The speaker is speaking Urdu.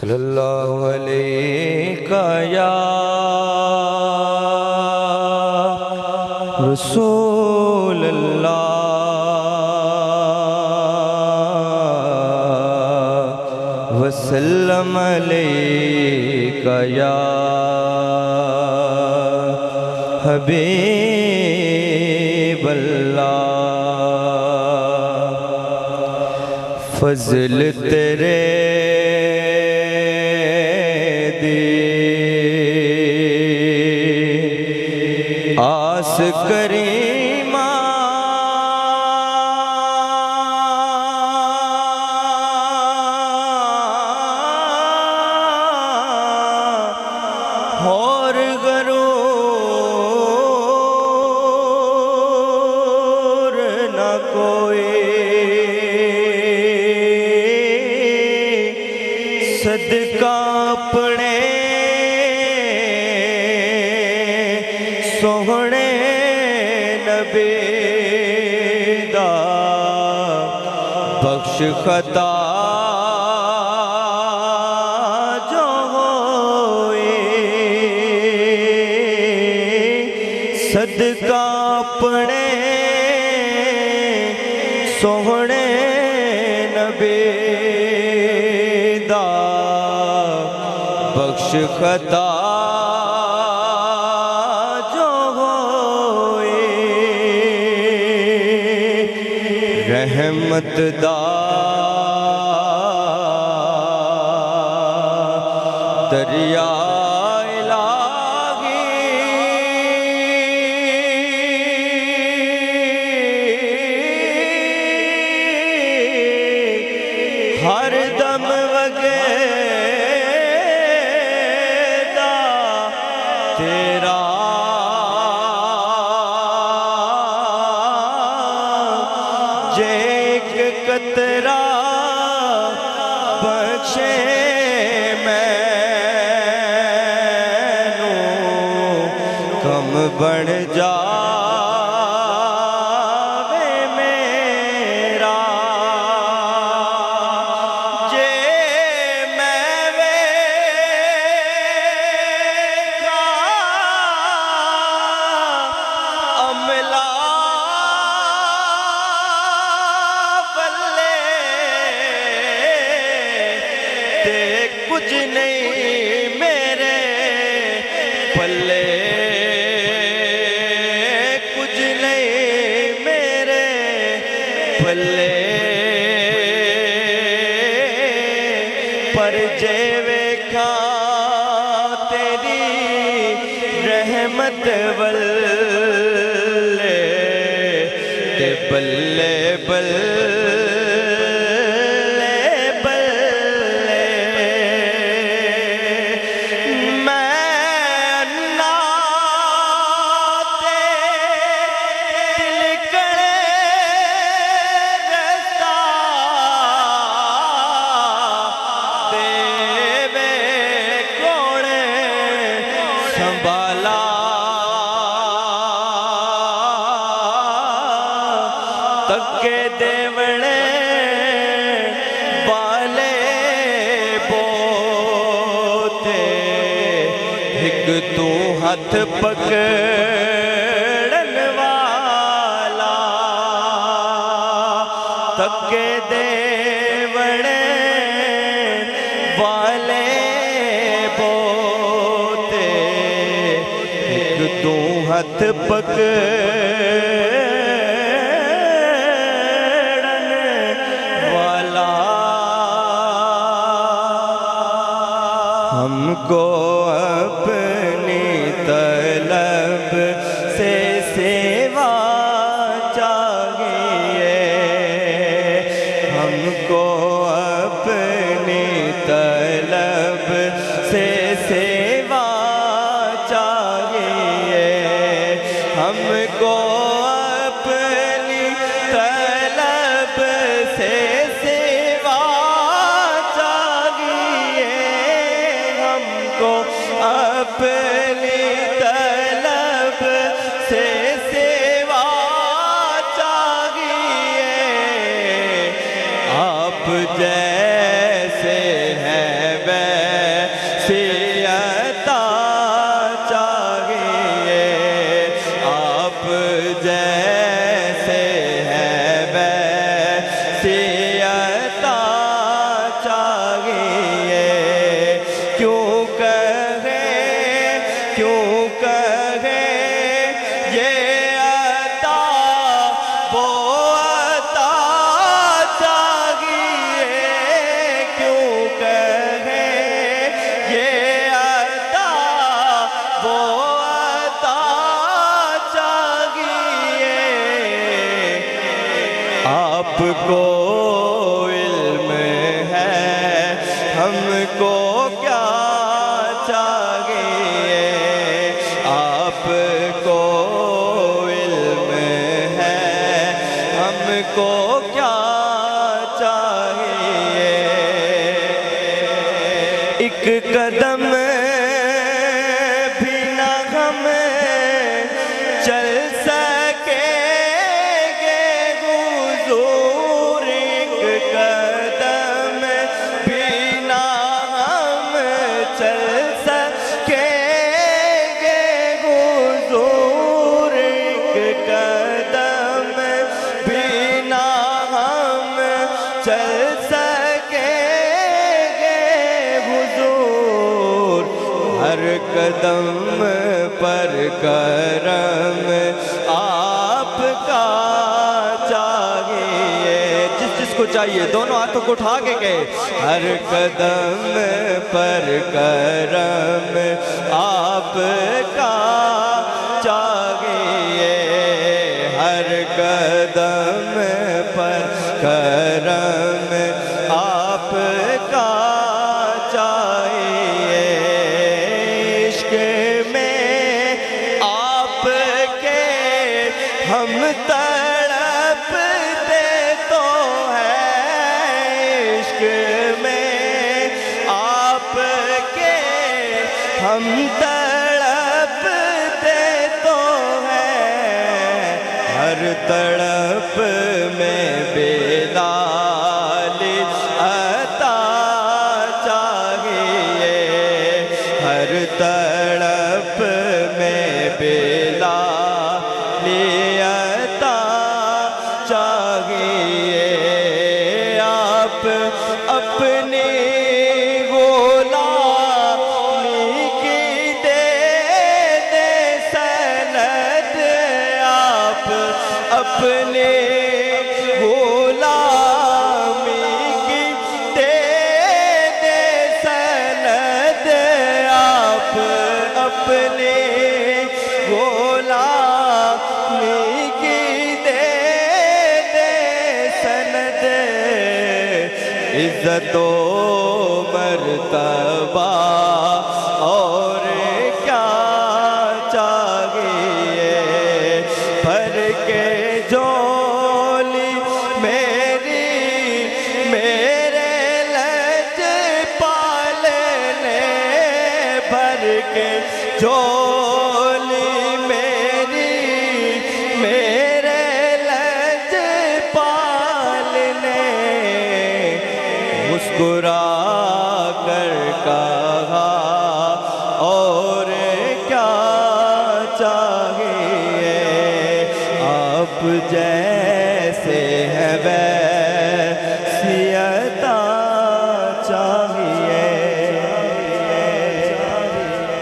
صلی اللہ علیہ یا رسول اللہ وسلم علیہ یا حبیب اللہ فضل تیرے آس کریمہ اور غرور نہ کوئی صدقہ اپنے سوہنے نبی دا بخش خطا جو ہوئی صدقہ اپنے سوہنے نبی دا بخش خطا رحمت دا دریا الہی ہر دم وگدا تیرا قطرہ بخشے مینوں کم بڑھ جاوے میرا جے میں ویکھا عملہ کچھ نہیں میرے پلے کچھ نہیں میرے پلے پر جے ویکھا تیری رحمت واللے تے بلے بلے سنبھالا تکے دیوڑے بالے بوتے ایک تو ہاتھ پکڑن والا تکے دیوڑے بالے تو ہاتھ پکڑن والا ہم کو اپنی طلب سے سیوا چاہیے ہم کو اپنی طلب سے سیوا ہم کو اپنی طلب سے سیوا چاہیے ہم کو اپنی طلب سے سیوا چاہیے آپ جیسے ہیں کو علم ہے ہم کو کیا چاہیے، آپ کو علم ہے ہم کو کیا چاہیے، ایک قدم بھی نہ ہم چل سکیں گے حضور، ایک قدم بھی نہ ہم چل سکیں گے حضور، ایک قدم بھی نہ ہم چل سکیں گے حضور، ہر قدم پر کرم آپ کا چاہیے، جس کو چاہیے دونوں ہاتھوں کو اٹھا کے کہے، ہر قدم پر کرم آپ کا چاہیے، ہر قدم پر کرم آپ کا چاہیے، عشق میں آپ کے ہم تڑپتے تو ہیں، عشق میں آپ کے ہم تڑپتے تو ہیں، ہر تڑپ میں بلال عطا چاہیے، ہر تڑپ میں بلال عطا چاہیے، آپ اپنی غلامی کی دے دے سند، آپ اپنی غلامی کی دے دے سند، آپ اپنی غلامی کی دے دے سند، عزت و مرتبہ اور کیا چاہیے، بھر کے جھولی میرے لجپال نے، بھر کے جھولی میرے لجپال نے، مسکرا کر کہا اور کیا چاہیے، آپ جیسے ہیں